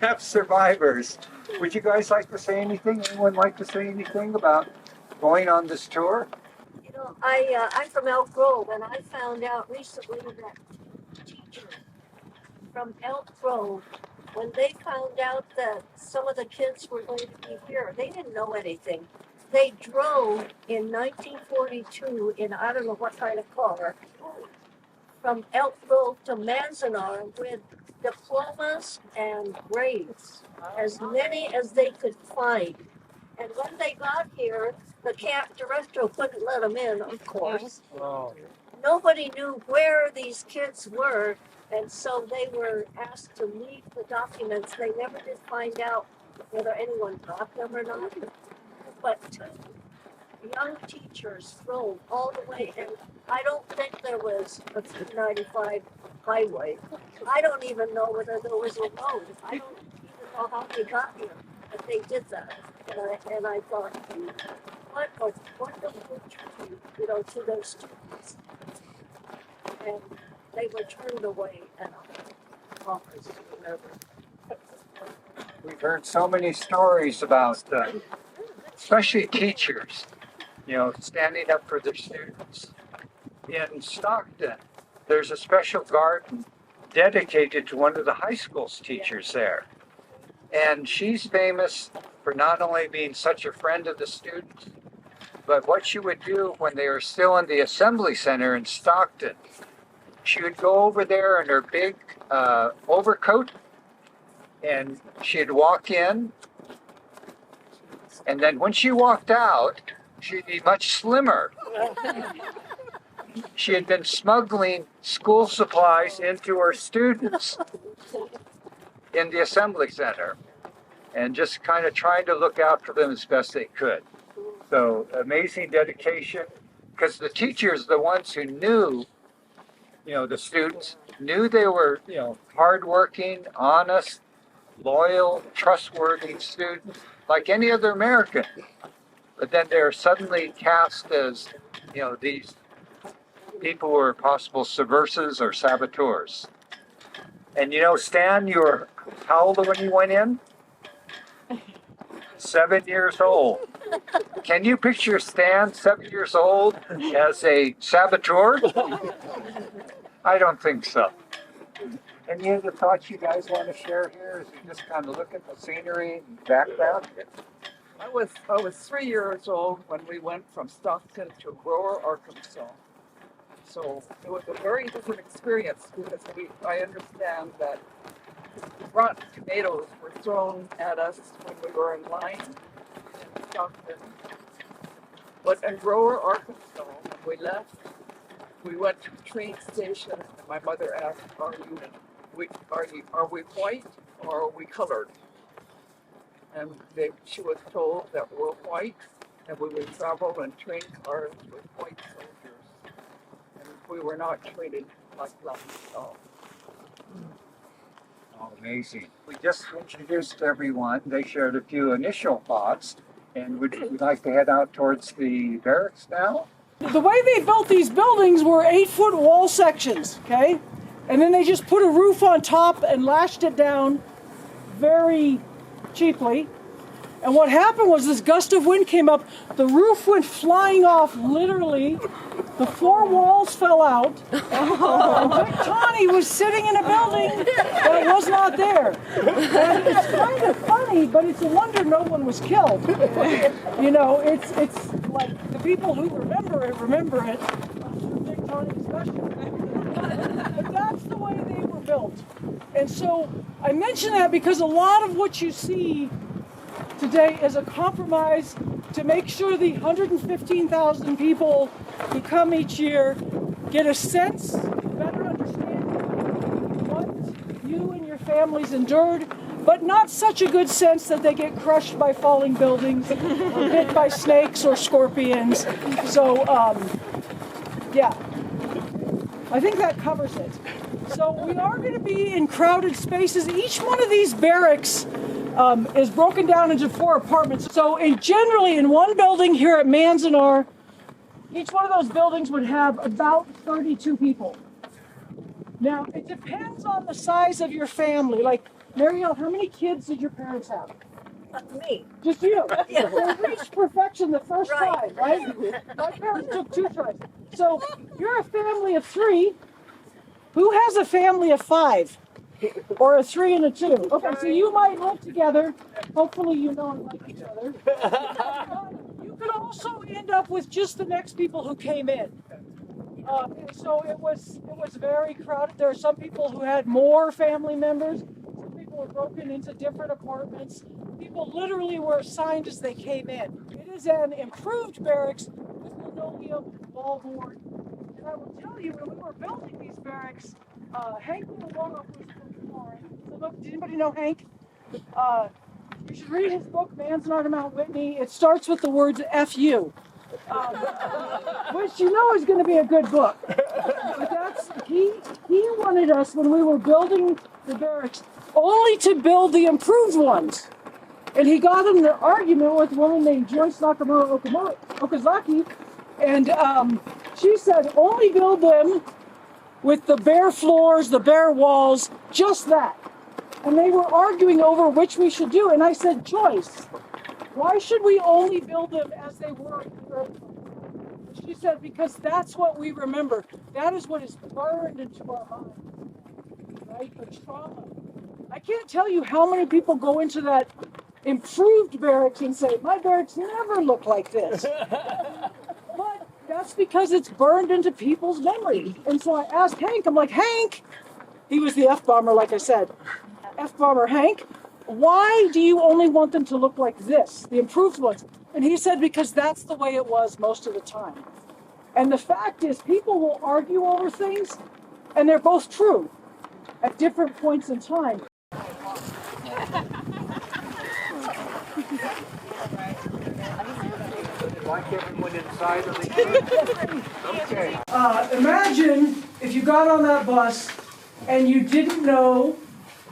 have survivors. Would you guys like to say anything? Anyone like to say anything about going on this tour? You know, I'm from Elk Grove, and I found out recently that teachers from Elk Grove, when they found out that some of the kids were going to be here, they didn't know anything. They drove in 1942 in I don't know what kind of car from Elk Grove to Manzanar with diplomas and grades, as many as they could find. And when they got here, the camp director wouldn't let them in, of course. Oh. Nobody knew where these kids were, and so they were asked to leave the documents. They never did find out whether anyone got them or not. But two young teachers drove all the way, and I don't think there was a 395 highway. I don't even know whether there was a road. I don't even know how they got here, but they did that. And I thought, what a wonderful tribute, you know, to those students. And they were turned away at office or whatever. We've heard so many stories about, especially teachers, you know, standing up for their students. In Stockton, there's a special garden dedicated to one of the high school's teachers there. And she's famous for not only being such a friend of the students, but what she would do when they were still in the Assembly Center in Stockton. She would go over there in her big overcoat, and she'd walk in, and then when she walked out, she'd be much slimmer. She had been smuggling school supplies into her students in the Assembly Center and just kind of trying to look out for them as best they could. So amazing dedication, because the teachers, the ones who knew, you know, the students, knew they were, you know, hardworking, honest, loyal, trustworthy students, like any other American. But then they're suddenly cast as, you know, these people who are possible subversives or saboteurs. And you know, Stan, you were how old when you went in? 7 years old. Can you picture Stan, 7 years old, as a saboteur? I don't think so. Any other thoughts you guys want to share here as you just kind of look at the scenery and background? I was 3 years old when we went from Stockton to Grower, Arkansas. So it was a very different experience because I understand that rotten tomatoes were thrown at us when we were in line in Stockton. But in Grower, Arkansas, when we left, we went to a train station, and my mother asked, are we white or are we colored? And she was told that we're white, and we would travel in train cars with white soldiers. And we were not treated like black at all. Oh, amazing. We just introduced everyone. They shared a few initial thoughts. And would you like to head out towards the barracks now? The way they built these buildings were 8-foot wall sections, okay? And then they just put a roof on top and lashed it down very cheaply. And what happened was this gust of wind came up, the roof went flying off, literally. The 4 walls fell out. And Dick Tawney was sitting in a building that was not there. And it's kind of funny, but it's a wonder no one was killed. You know, it's like the people who remember it. Dick Tawney especially. But that's the way they were built. And so I mention that because a lot of what you see today is a compromise to make sure the 115,000 people who come each year get a sense, better understanding of what you and your families endured, but not such a good sense that they get crushed by falling buildings or bit by snakes or scorpions. So, yeah, I think that covers it. So we are going to be in crowded spaces. Each one of these barracks is broken down into 4 apartments. So generally in one building here at Manzanar, each one of those buildings would have about 32 people. Now, it depends on the size of your family. Like Marielle, how many kids did your parents have? Me. Just you. Yeah. They reached perfection the first Right. time, right? My parents took 2 tries. So you're a family of 3. Who has a family of 5? Or a 3 and a 2? Okay, so you might live together. Hopefully you know and like each other. You could also end up with just the next people who came in. So it was very crowded. There are some people who had more family members. Some people were broken into different apartments. People literally were assigned as they came in. It is an improved barracks with linoleum, wallboard. And I will tell you, when we were building these barracks, Hank Willow was from Florin. So look, does anybody know Hank? You should read his book, Manzanar to Mount Whitney. It starts with the words F-U. Which you know is going to be a good book. But he wanted us, when we were building the barracks, only to build the improved ones. And he got in an argument with a woman named Joyce Nakamura Okazaki, and she said, only build them with the bare floors, the bare walls, just that. And they were arguing over which we should do. And I said, Joyce, why should we only build them as they were? She said, because that's what we remember. That is what is burned into our minds, right? The trauma. I can't tell you how many people go into that improved barracks and say, my barracks never look like this. But that's because it's burned into people's memories. And so I asked Hank, I'm like, Hank, he was the F-bomber, like I said. F-bomber Hank, why do you only want them to look like this, the improved ones? And he said, because that's the way it was most of the time. And the fact is, people will argue over things, and they're both true at different points in time. Like everyone inside of the Okay. Imagine if you got on that bus and you didn't know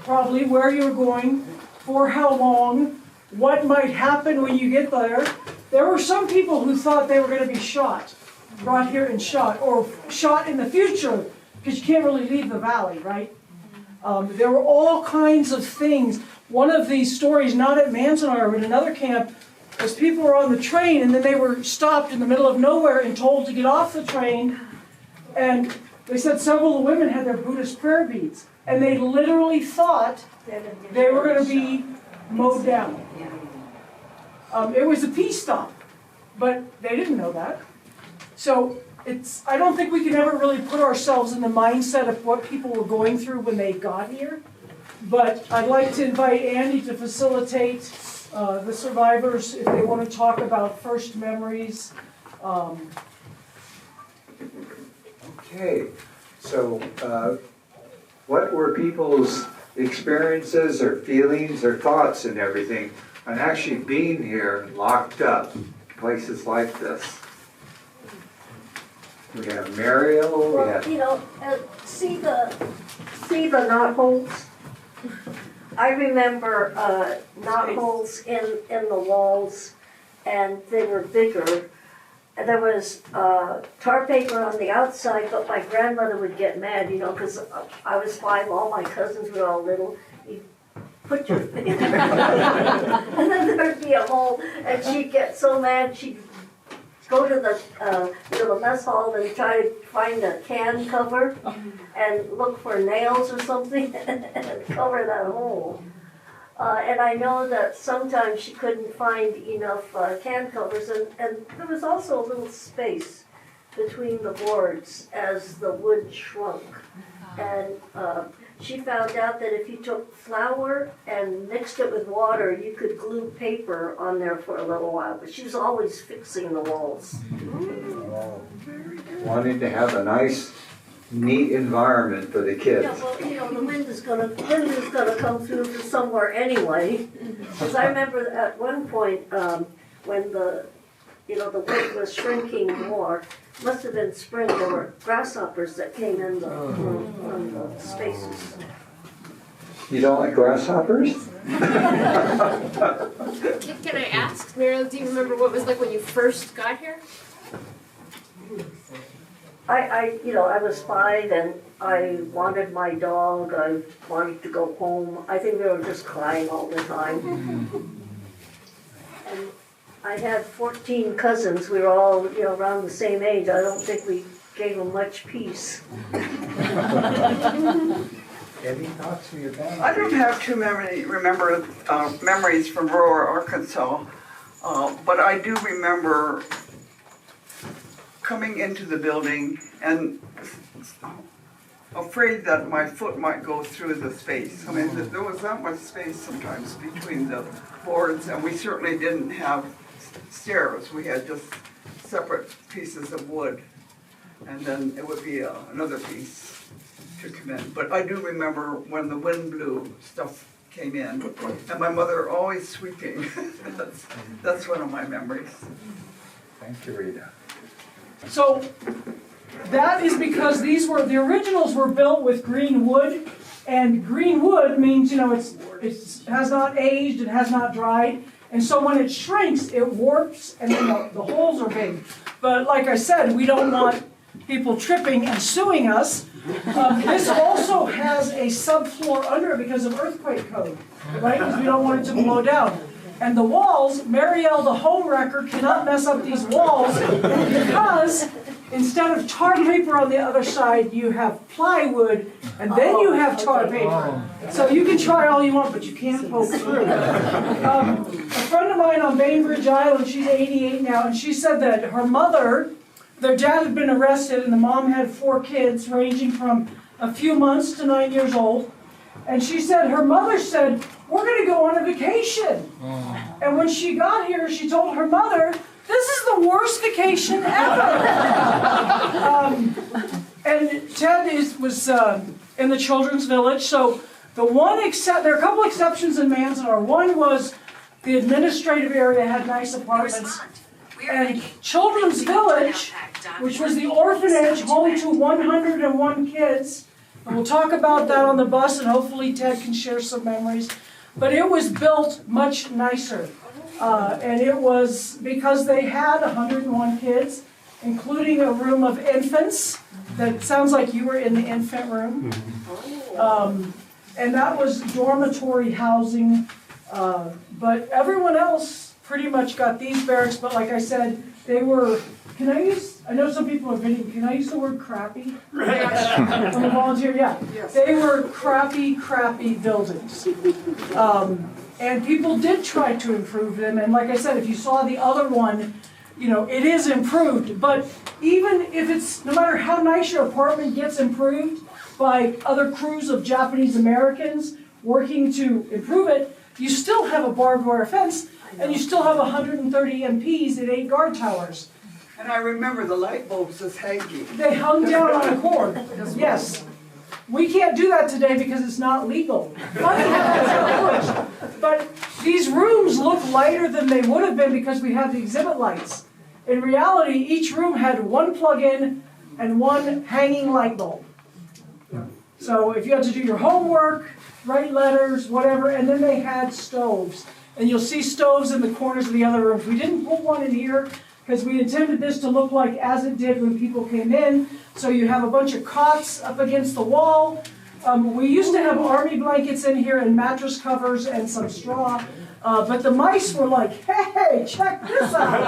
probably where you were going, for how long, what might happen when you get there. There were some people who thought they were going to be shot, brought here and shot, or shot in the future, because you can't really leave the valley, right? There were all kinds of things. One of these stories, not at Manzanar, but another camp, was people were on the train and then they were stopped in the middle of nowhere and told to get off the train. And they said several of the women had their Buddhist prayer beads. And they literally thought they were going to be mowed down. It was a peace stop, but they didn't know that. So I don't think we can ever really put ourselves in the mindset of what people were going through when they got here. But I'd like to invite Andy to facilitate the survivors if they want to talk about first memories. Okay, so what were people's experiences or feelings or thoughts and everything on actually being here locked up, places like this? We have Mariel, we Well, have... you know, see the knotholes? I remember knotholes in the walls, and they were bigger. And there was tar paper on the outside, but my grandmother would get mad, you know, because I was 5, all my cousins were all little. You'd put your finger, and then there'd be a hole, and she'd get so mad, she'd go to the mess hall and try to find a can cover and look for nails or something and cover that hole. And I know that sometimes she couldn't find enough can covers, and there was also a little space between the boards as the wood shrunk. And she found out that if you took flour and mixed it with water, you could glue paper on there for a little while. But she was always fixing the walls. Wanting to have a nice, neat environment for the kids. Yeah, well, you know, the wind is gonna come through from somewhere anyway. Because I remember at one point when the wind was shrinking more. Must have been spring. There were grasshoppers that came in the spaces. You don't like grasshoppers? Can I ask, Meryl, do you remember what it was like when you first got here? I was 5 and I wanted my dog, I wanted to go home. I think they were just crying all the time. And I had 14 cousins, we were all, around the same age. I don't think we gave them much peace. Any thoughts from your family? I don't have too many memories from rural Arkansas, but I do remember coming into the building and afraid that my foot might go through the space. I mean, there was that much space sometimes between the boards, and we certainly didn't have stairs. We had just separate pieces of wood, and then it would be another piece to come in. But I do remember when the wind blew, stuff came in, and my mother always sweeping. That's one of my memories. Thank you, Rita. So that is because the originals were built with green wood, and green wood means, it has not aged, it has not dried, and so when it shrinks, it warps, and then the holes are big. But like I said, we don't want people tripping and suing us. This also has a subfloor under it because of earthquake code, right? Because we don't want it to blow down. And the walls, Marielle, the home wrecker, cannot mess up these walls because instead of tar paper on the other side, you have plywood, and then you have tar paper. So you can try all you want, but you can't poke through. A friend of mine on Bainbridge Island, she's 88 now, and she said that her mother, their dad had been arrested, and the mom had 4 kids ranging from a few months to 9 years old. And she said, her mother said, "We're going to go on a vacation." And when she got here, she told her mother, "This is the worst vacation ever." And Ted was in the children's village. So there are a couple exceptions in Manzanar. One was the administrative area had nice apartments. And Children's Village, which was the orphanage home to 101 kids, and we'll talk about that on the bus, and hopefully Ted can share some memories. But it was built much nicer. And it was because they had 101 kids, including a room of infants. That sounds like you were in the infant room. And that was dormitory housing. But everyone else pretty much got these barracks. But like I said, they were, I know some people are videoing, can I use the word crappy? I'm a volunteer, yeah. Yes. They were crappy buildings. And people did try to improve them, and like I said, if you saw the other one, it is improved. But even if no matter how nice your apartment gets improved by other crews of Japanese Americans working to improve it, you still have a barbed wire fence, and you still have 130 MPs at 8 guard towers. And I remember the light bulbs just hanging. They hung down on a cord, yes. We can't do that today because it's not legal. But these rooms look lighter than they would have been because we have the exhibit lights. In reality, each room had 1 plug-in and 1 hanging light bulb. So if you had to do your homework, write letters, whatever, and then they had stoves. And you'll see stoves in the corners of the other rooms. We didn't put one in here because we intended this to look like as it did when people came in. So you have a bunch of cots up against the wall. We used to have army blankets in here and mattress covers and some straw. But the mice were like, "Hey, check this out."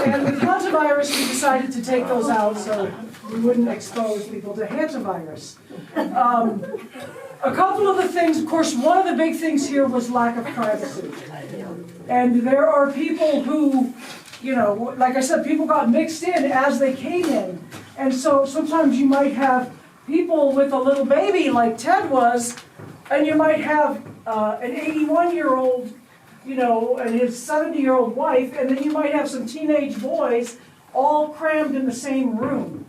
And with hantavirus, we decided to take those out so we wouldn't expose people to hantavirus. A couple of the things, of course, one of the big things here was lack of privacy. And there are people who, like I said, people got mixed in as they came in. And so sometimes you might have people with a little baby like Ted was, and you might have an 81-year-old, and his 70-year-old wife, and then you might have some teenage boys all crammed in the same room.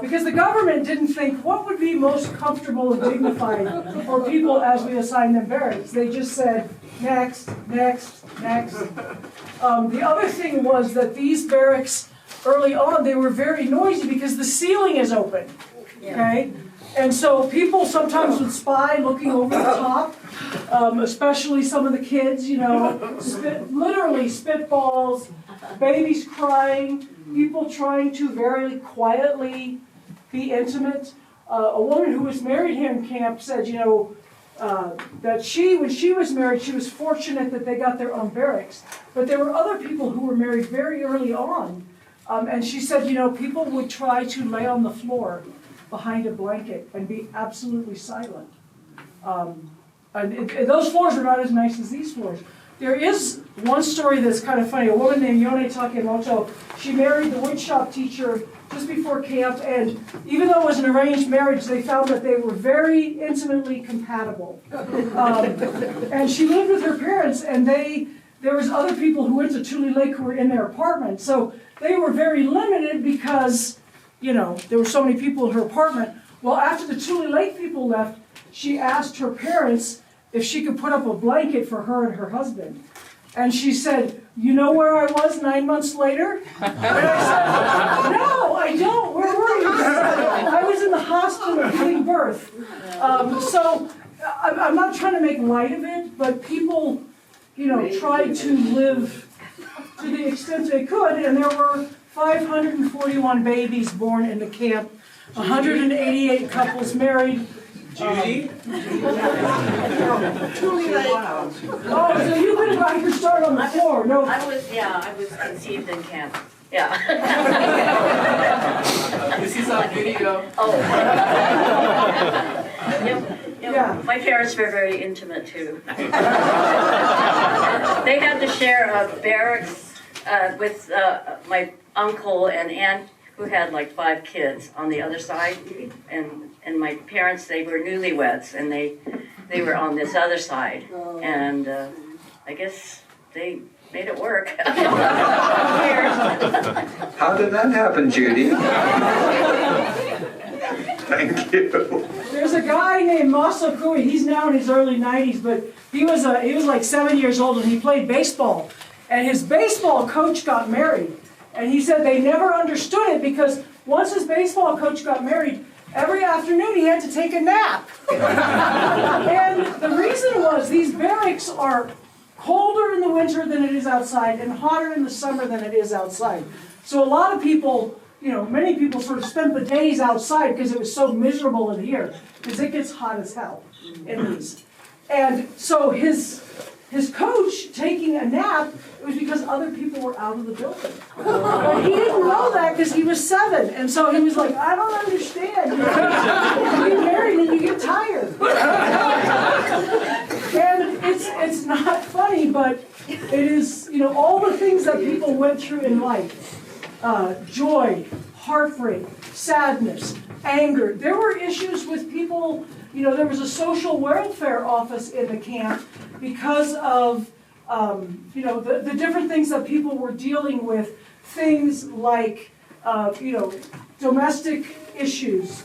Because the government didn't think what would be most comfortable and dignified for people as we assigned them barracks. They just said, next, next, next. The other thing was that these barracks, early on, they were very noisy because the ceiling is open, okay? And so people sometimes would spy looking over the top, especially some of the kids, literally spitballs, babies crying, people trying to very quietly be intimate. A woman who was married here in camp said, you know, that when she was married, she was fortunate that they got their own barracks. But there were other people who were married very early on. And she said, you know, people would try to lay on the floor behind a blanket and be absolutely silent. And those floors are not as nice as these floors. There is one story that's kind of funny. A woman named Yone Takemoto, she married the woodshop teacher just before camp, and even though it was an arranged marriage, they found that they were very intimately compatible. And she lived with her parents, and there was other people who went to Tule Lake who were in their apartment. So they were very limited because, you know, there were so many people in her apartment. Well, after the Tule Lake people left, she asked her parents if she could put up a blanket for her and her husband. And she said, you know where I was 9 months later? And I said, no, I don't. Where were you? I was in the hospital giving birth. So I'm not trying to make light of it, but people, you know, tried to live to the extent they could. And there were 541 babies born in the camp, 188 couples married. Judy? Oh, so you could have your start on the floor. No. I was conceived in camp. Yeah. This is on video. Oh. Yeah. My parents were very intimate too. They had to share a barracks with my uncle and aunt, who had like 5 kids on the other side, and my parents, they were newlyweds, and they were on this other side, and I guess they made it work. How did that happen, Judy? Thank you. There's a guy named Maso Kui. He's now in his early 90s, but he was like 7 years old, and he played baseball. And his baseball coach got married. And he said they never understood it because once his baseball coach got married, every afternoon he had to take a nap. And the reason was these barracks are colder in the winter than it is outside and hotter in the summer than it is outside. So a lot of people, you know, many people sort of spent the days outside because it was so miserable in here, because it gets hot as hell in these. And so his coach taking a nap, it was because other people were out of the building. But he didn't know that because he was 7. And so he was like, I don't understand. You get married and you get tired. And it's not funny, but it is, you know, all the things that people went through in life. Joy, heartbreak, sadness, anger. There were issues with people, you know, there was a social welfare office in the camp because of, you know, the different things that people were dealing with, things like, you know, domestic issues,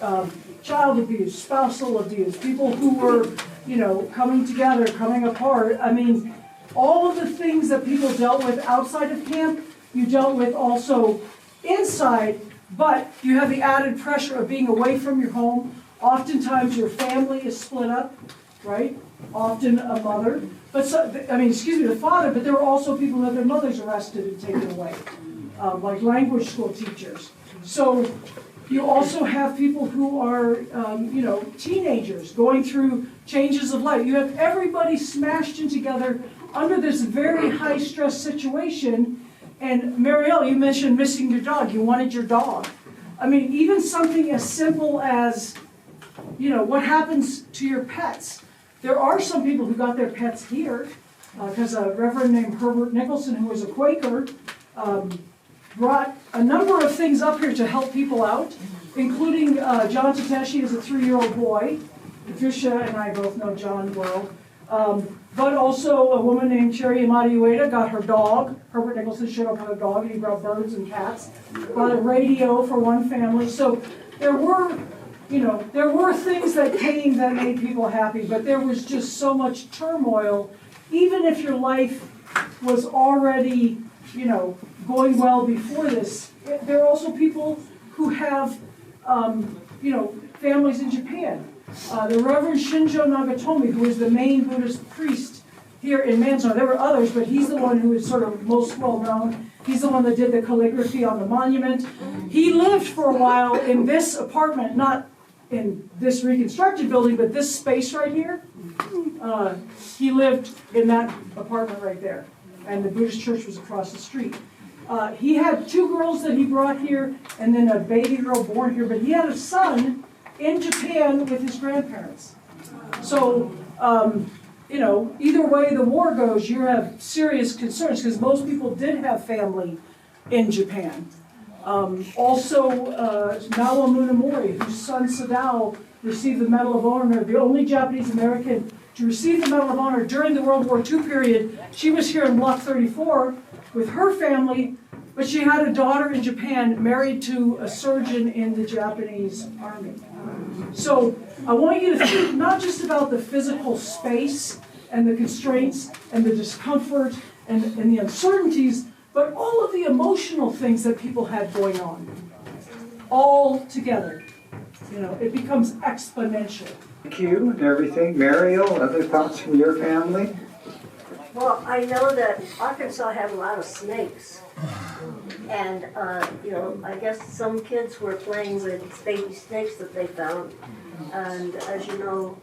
child abuse, spousal abuse, people who were, you know, coming together, coming apart. I mean, all of the things that people dealt with outside of camp, you dealt with also inside, but you have the added pressure of being away from your home. Oftentimes your family is split up, right? Often a mother, but the father, but there were also people who had their mothers arrested and taken away, like language school teachers. So you also have people who are, you know, teenagers going through changes of life. You have everybody smashed in together under this very high stress situation. And Marielle, you mentioned missing your dog. You wanted your dog. I mean, even something as simple as, you know, what happens to your pets? There are some people who got their pets here, because a reverend named Herbert Nicholson, who was a Quaker, brought a number of things up here to help people out, including John Tateshi is a 3-year-old boy. Patricia and I both know John well. But also a woman named Cherry Amadi Ueda got her dog. Herbert Nicholson showed up with a dog, and he brought birds and cats. Brought a radio for one family. So there were, you know, there were things that came that made people happy, but there was just so much turmoil. Even if your life was already, you know, going well before this, there are also people who have, you know, families in Japan. The Reverend Shinjo Nagatomi, who is the main Buddhist priest here in Manzanar. There were others, but he's the one who is sort of most well known. He's the one that did the calligraphy on the monument. He lived for a while in this apartment, not in this reconstructed building, but this space right here. He lived in that apartment right there, and the Buddhist church was across the street. He had 2 girls that he brought here, and then a baby girl born here, but he had a son in Japan with his grandparents. So, you know, either way the war goes, you have serious concerns, because most people did have family in Japan. Also, Nawa Munamori, whose son Sadao received the Medal of Honor, the only Japanese American to receive the Medal of Honor during the World War II period. She was here in Block 34 with her family, but she had a daughter in Japan married to a surgeon in the Japanese army. So I want you to think not just about the physical space and the constraints and the discomfort and the uncertainties, but all of the emotional things that people had going on, all together. You know, it becomes exponential. Thank you and everything. Mario, other thoughts from your family? Well, I know that Arkansas had a lot of snakes. And, you know, I guess some kids were playing with baby snakes that they found. And as you know,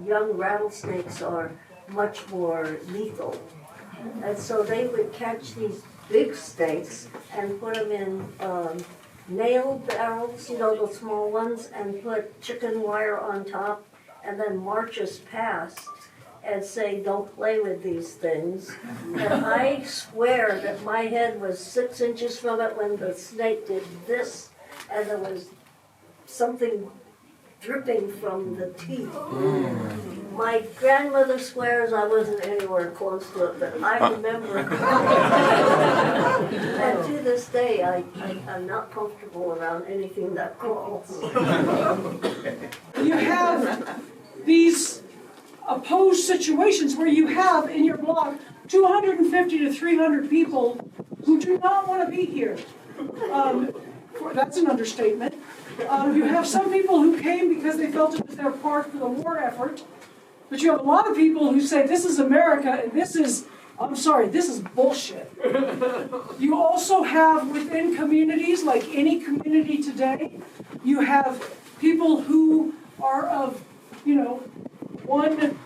young rattlesnakes are much more lethal. And so they would catch these big snakes and put them in nail barrels, you know, the small ones, and put chicken wire on top, and then march us past and say, don't play with these things. And I swear that my head was 6 inches from it when the snake did this, and there was something dripping from the teeth. My grandmother swears I wasn't anywhere close to it, but I remember. And to this day, I'm not comfortable around anything that crawls. You have these opposed situations where you have in your block 250 to 300 people who do not want to be here. That's an understatement. You have some people who came because they felt it was their part for the war effort. But you have a lot of people who say, this is America, and this is, I'm sorry, this is bullshit. You also have within communities, like any community today, you have people who are of, you know, one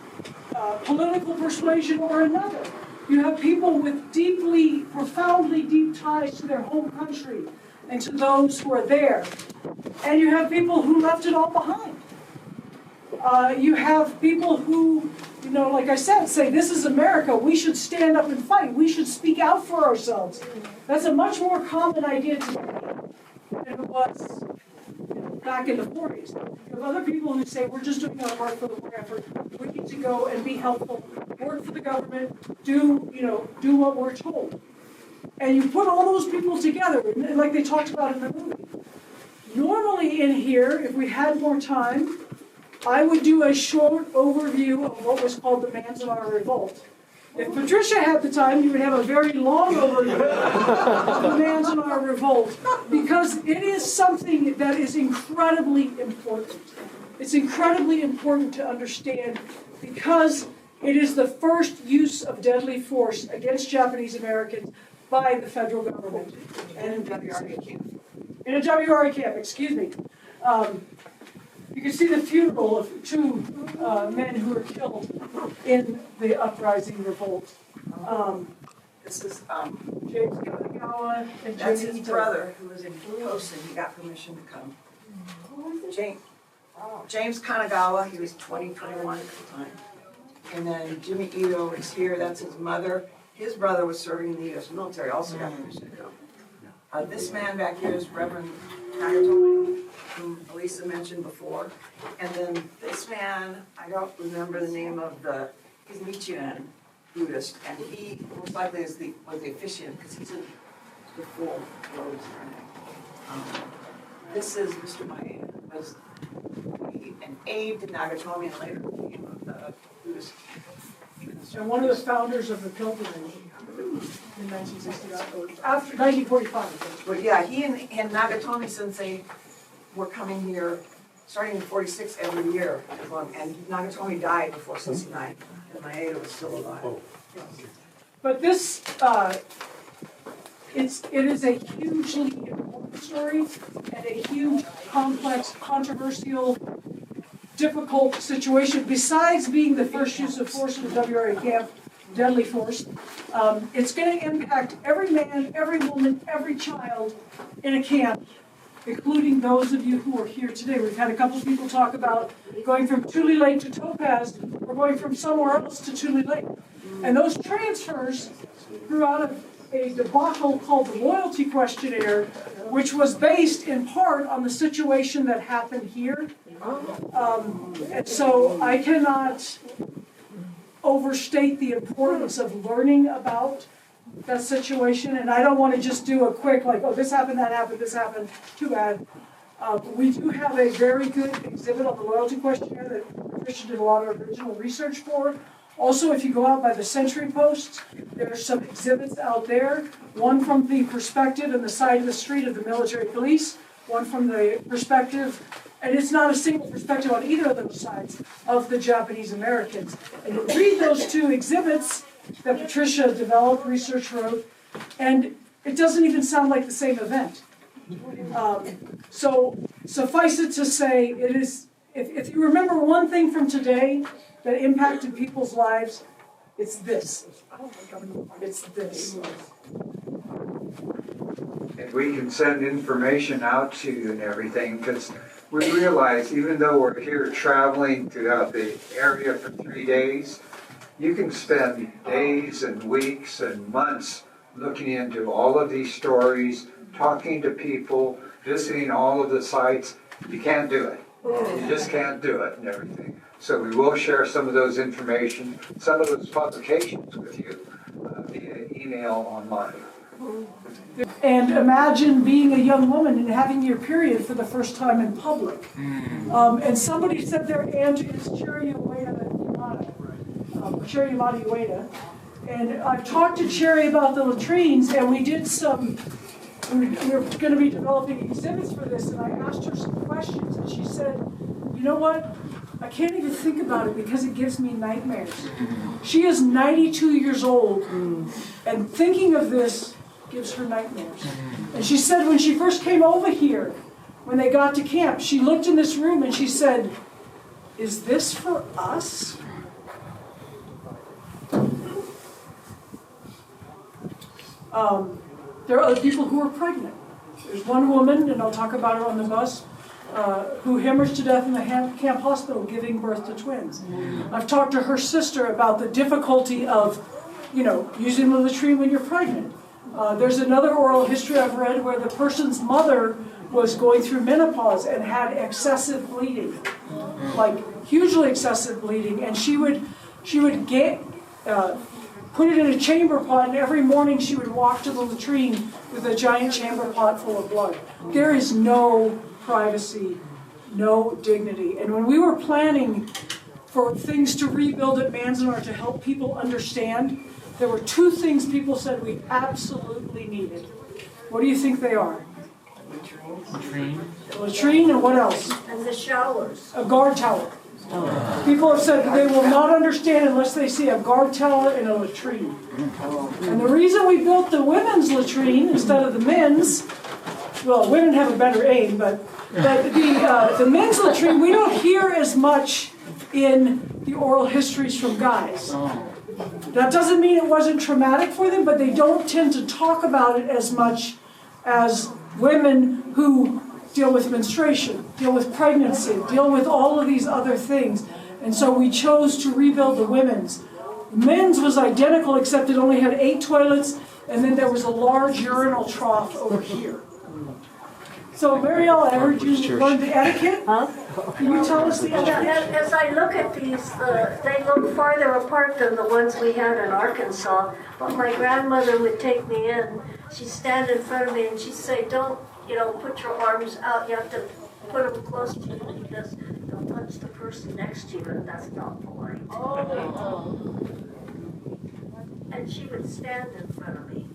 political persuasion or another. You have people with deeply, profoundly deep ties to their home country and to those who are there. And you have people who left it all behind. You have people who, you know, like I said, say, this is America, we should stand up and fight, we should speak out for ourselves. That's a much more common idea today than it was back in the 40s. You have other people who say, we're just doing our part for the war effort, we need to go and be helpful, work for the government, do what we're told. And you put all those people together, and like they talked about in the movie. Normally in here, if we had more time, I would do a short overview of what was called the Manzanar Revolt. If Patricia had the time, you would have a very long overview of the Manzanar Revolt, because it is something that is incredibly important. It's incredibly important to understand because it is the first use of deadly force against Japanese Americans by the federal government. And in WRA camp. In a WRA camp, excuse me. You can see the funeral of 2 men who were killed in the uprising revolt. This is, James Kanagawa and that's James his brother who was in post and he got permission to come. James Kanagawa, he was 21 at the time. And then Jimmy Ito is here, that's his mother. His brother was serving in the U.S. military, also got permission to come. This man back here is Reverend Nakatomi, whom Elisa mentioned before. And then this man, I don't remember the name of he's Nichiren Buddhist, and he most likely was the officiant because he's in the full robes. This is Mr. Maeda, was an aide to Nagatomi and later became a Buddhist. And one of the founders of the pilgrimage in 1969, after 1945. But yeah, he and Nagatomi Sensei were coming here starting in 46 every year. And Nagatomi died before 69, and Maeda was still alive. But this it is a hugely important story and a huge, complex, controversial, difficult situation. Besides being the first use of force in the WRA camp, deadly force, it's going to impact every man, every woman, every child in a camp, including those of you who are here today. We've had a couple of people talk about going from Tule Lake to Topaz, or going from somewhere else to Tule Lake. And those transfers grew out of a debacle called the loyalty questionnaire, which was based in part on the situation that happened here. And so I cannot overstate the importance of learning about that situation, and I don't want to just do a quick, like, oh, this happened, that happened, this happened, too bad. We do have a very good exhibit on the loyalty questionnaire that Patricia did a lot of original research for. Also, if you go out by the Century Post, there are some exhibits out there, one from the perspective and the side of the street of the military police, one from the perspective, and it's not a single perspective on either of those sides, of the Japanese Americans. And you read those two exhibits that Patricia developed, research wrote, and it doesn't even sound like the same event. So suffice it to say, it is, if you remember one thing from today that impacted people's lives, it's this. It's this. And we can send information out to you and everything, because we realize even though we're here traveling throughout the area for 3 days, you can spend days and weeks and months looking into all of these stories, talking to people, visiting all of the sites. You can't do it. You just can't do it and everything. So we will share some of those information, some of those publications with you via email online. And imagine being a young woman and having your period for the first time in public. And somebody said their aunt is Cherry Yamada Ueda. And I've talked to Cherry about the latrines, and we did we're going to be developing exhibits for this, and I asked her some questions, and she said, you know what? I can't even think about it because it gives me nightmares. She is 92 years old, and thinking of this gives her nightmares. And she said when she first came over here, when they got to camp, she looked in this room and she said, is this for us? There are other people who are pregnant. There's one woman, and I'll talk about her on the bus, who hemorrhaged to death in the camp hospital giving birth to twins. I've talked to her sister about the difficulty of, using the latrine when you're pregnant. There's another oral history I've read where the person's mother was going through menopause and had excessive bleeding, like hugely excessive bleeding, and she would put it in a chamber pot, and every morning she would walk to the latrine with a giant chamber pot full of blood. There is no privacy, no dignity. And when we were planning for things to rebuild at Manzanar to help people understand, there were two things people said we absolutely needed. What do you think they are? Latrine. A latrine, and what else? And the showers. A guard tower. People have said that they will not understand unless they see a guard tower and a latrine. And the reason we built the women's latrine instead of the men's, well, women have a better aim, but the men's latrine, we don't hear as much in the oral histories from guys. That doesn't mean it wasn't traumatic for them, but they don't tend to talk about it as much as women who deal with menstruation, deal with pregnancy, deal with all of these other things. And so we chose to rebuild the women's. The men's was identical, except it only had 8 toilets, and then there was a large urinal trough over here. So, Marielle, I heard you learned the etiquette. Huh? Can you tell us the etiquette? As I look at these, they look farther apart than the ones we had in Arkansas. But my grandmother would take me in. She'd stand in front of me and she'd say, don't, put your arms out. You have to put them close to you because they'll touch the person next to you, and that's not polite. Oh. And she would stand in front of me.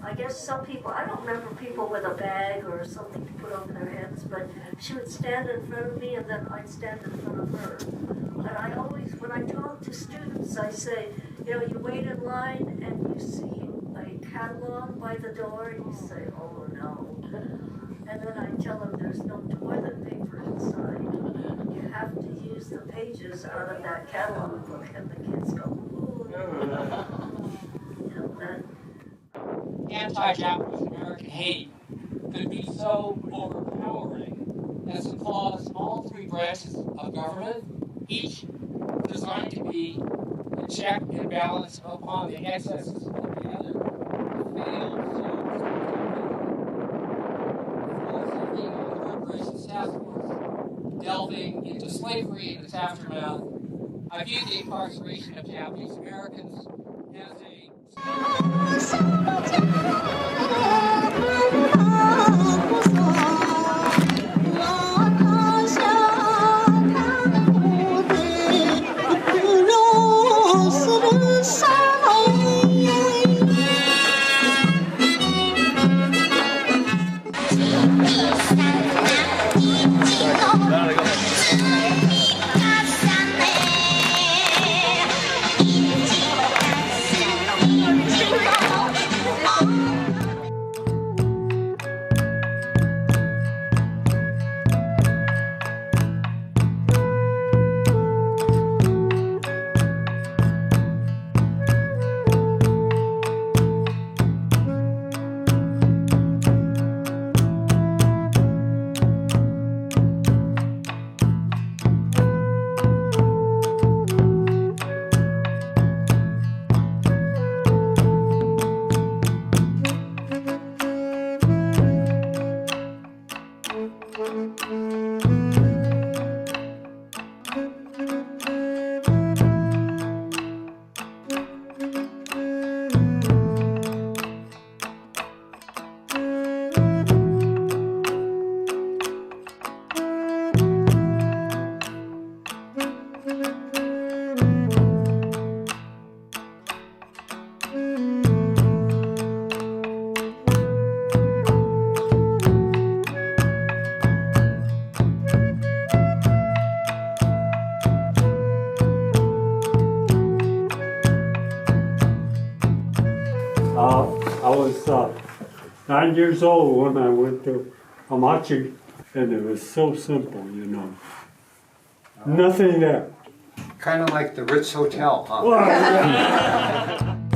I guess some people, I don't remember people with a bag or something to put over their heads, but she would stand in front of me and then I'd stand in front of her. And I always, when I talk to students, I say, you wait in line and you see a catalog by the door and you say, oh no. And then I tell them there's no toilet paper inside. You have to use the pages out of that catalog book, and the kids go, ooh. You know, that. Anti-Japanese American hate could be so overpowering as to cause all three branches of government, each designed to be a check and balance upon the excesses of the other, fail to reparations task force delving into slavery and its aftermath. I view the incarceration of Japanese Americans as a I was 9 years old when I went to Hamachi, and it was so simple, you know. Nothing there. Kind of like the Ritz Hotel, huh? Well,